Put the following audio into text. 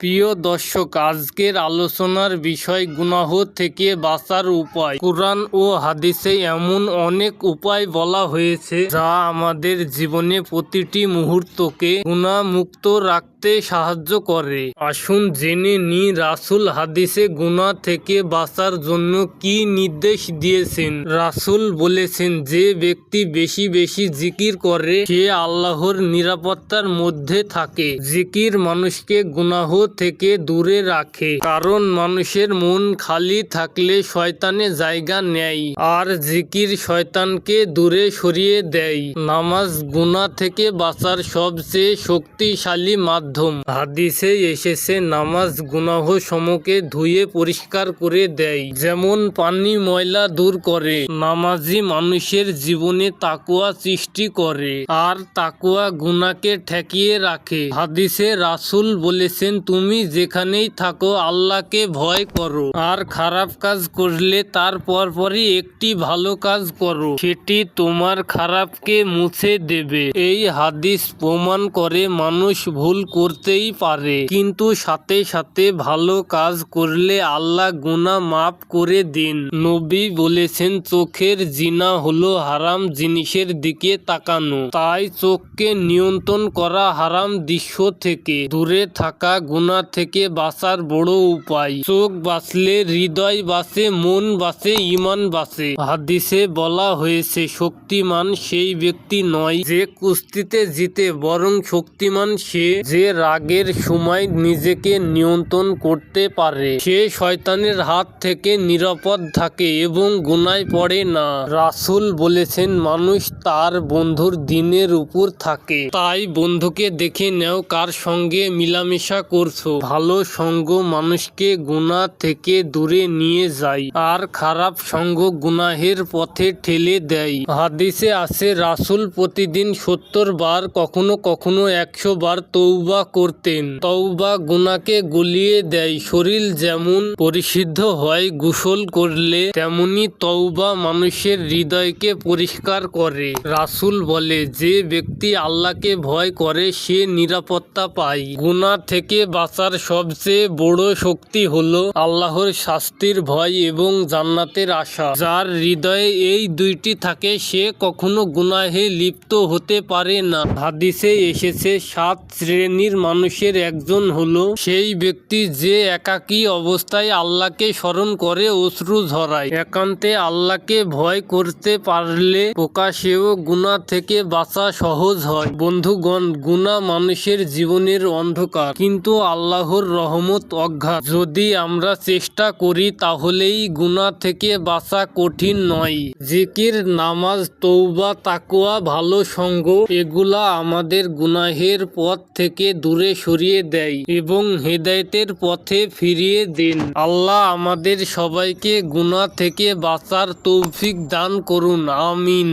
প্রিয় দর্শক, আজকের আলোচনার বিষয় গুনাহ থেকে বাঁচার উপায়। কুরআন ও হাদিসে এমন অনেক উপায় বলা হয়েছে যা আমাদের জীবনে প্রতিটি মুহূর্তকে গুনাহ মুক্ত রাখতে সাহায্য করে। আসুন জেনে নিই রাসূল হাদিসে গুনাহ থেকে বাঁচার জন্য কি নির্দেশ দিয়েছেন। রাসূল বলেছেন, যে ব্যক্তি বেশি বেশি জিকির করে সে আল্লাহর নিরাপত্তার মধ্যে থাকে। জিকির মানুষকে গুনাহ থেকে দূরে রাখে, কারণ মানুষের মন খালি থাকলে শয়তানে জায়গা নেয় আর জিকির শয়তানকে দূরে সরিয়ে দেয়। নামাজ গুনাহ থেকে বাঁচার সবচেয়ে শক্তিশালী মাধ্যম। হাদিসে এসেছে, নামাজ গুনাহ সমূহকে ধুয়ে পরিষ্কার করে দেয়, যেমন পানি ময়লা দূর করে। নামাজি মানুষের জীবনে তাকওয়া সৃষ্টি করে আর তাকওয়া গুনাহকে ঠেকিয়ে রাখে। হাদিসে রাসূল বলেছেন, তুমি যেখানেই থাকো আল্লাহকে ভয় করো, আর খারাপ কাজ করলে তার পরপরই একটি ভালো কাজ করো, সেটি তোমার খারাপকে মুছে দেবে। এই হাদিস প্রমাণ করে মানুষ ভুল করতেই পারে, কিন্তু সাথে সাথে ভালো কাজ করলে আল্লাহ গুনাহ মাফ করে দেন। নবী বলেছেন, চোখের জিনা হলো হারাম জিনিসের দিকে তাকানো, তাই চোখকে নিয়ন্ত্রণ করা, হারাম দৃশ্য থেকে দূরে থাকা গুনাহ থেকে বাঁচার বড় উপায়। চোখ বাঁচলে হৃদয় বাঁচে, মন বাঁচে, ঈমান বাঁচে। হাদিসে বলা হয়েছে, শক্তিমান সেই ব্যক্তি নয় যে কুস্তিতে জিতে, বরং শক্তিমান সে যে রাগের সময় নিজেকে নিয়ন্ত্রণ করতে পারে। সে শয়তানের হাত থেকে নিরাপদ থাকে এবং গুনায় পড়ে না। রাসূল বলেছেন, মানুষ তার বন্ধুর দিনের উপর থাকে, তাই বন্ধুকে দেখে নেও কার সঙ্গে মিলামেশা করছো। ভালো সঙ্গ মানুষকে গুনাহ থেকে দূরে নিয়ে যায় আর খারাপ সঙ্গ গুনাহের পথে ঠেলে দেয়। হাদিসে আছে, রাসূল প্রতিদিন ৭০ বার, কখনো কখনো ১০০ বার তওবা করতেন। তওবা গুনাহকে গলিয়ে দেয়। শরীর যেমন পরিশুদ্ধ হয় গোসল করলে, তেমনি তওবা মানুষের হৃদয়কে পরিষ্কার করে। রাসূল বলে, যে ব্যক্তি আল্লাহকে ভয় করে সে নিরাপত্তা পায়। গুনাহ থেকে বাঁচার সবচেয়ে বড় শক্তি হলো আল্লাহর শাস্তির ভয় এবং জান্নাতের আশা। যার হৃদয়ে এই দুইটি থাকে সে কখনো গুনাহে লিপ্ত হতে পারে না। হাদিসে এসেছে, ৭ শ্রেণীর মানুষের একজন হলো সেই ব্যক্তি যে একাকী অবস্থায় আল্লাহকে স্মরণ করে অশ্রু ঝরায়। একান্তে আল্লাহকে ভয় করতে পারলে প্রকাশেও গুনাহ থেকে বাঁচা সহজ হয়। বন্ধুগণ, গুনাহ মানুষের জীবনের অন্ধকার, কিন্তু আল্লাহর রহমত অগাধ। যদি আমরা চেষ্টা করি তাহলেই গুনাহ থেকে বাঁচা কঠিন নয়। জিকির, নামাজ, তওবা, তাকওয়া, ভালো সঙ্গ, এগুলা আমাদের গুনাহের পথ থেকে দূরে সরিয়ে দেয় এবং হেদায়েতের পথে ফিরিয়ে দেন। আল্লাহ আমাদের সবাইকে গুনাহ থেকে বাঁচার তৌফিক দান করুন। আমিন।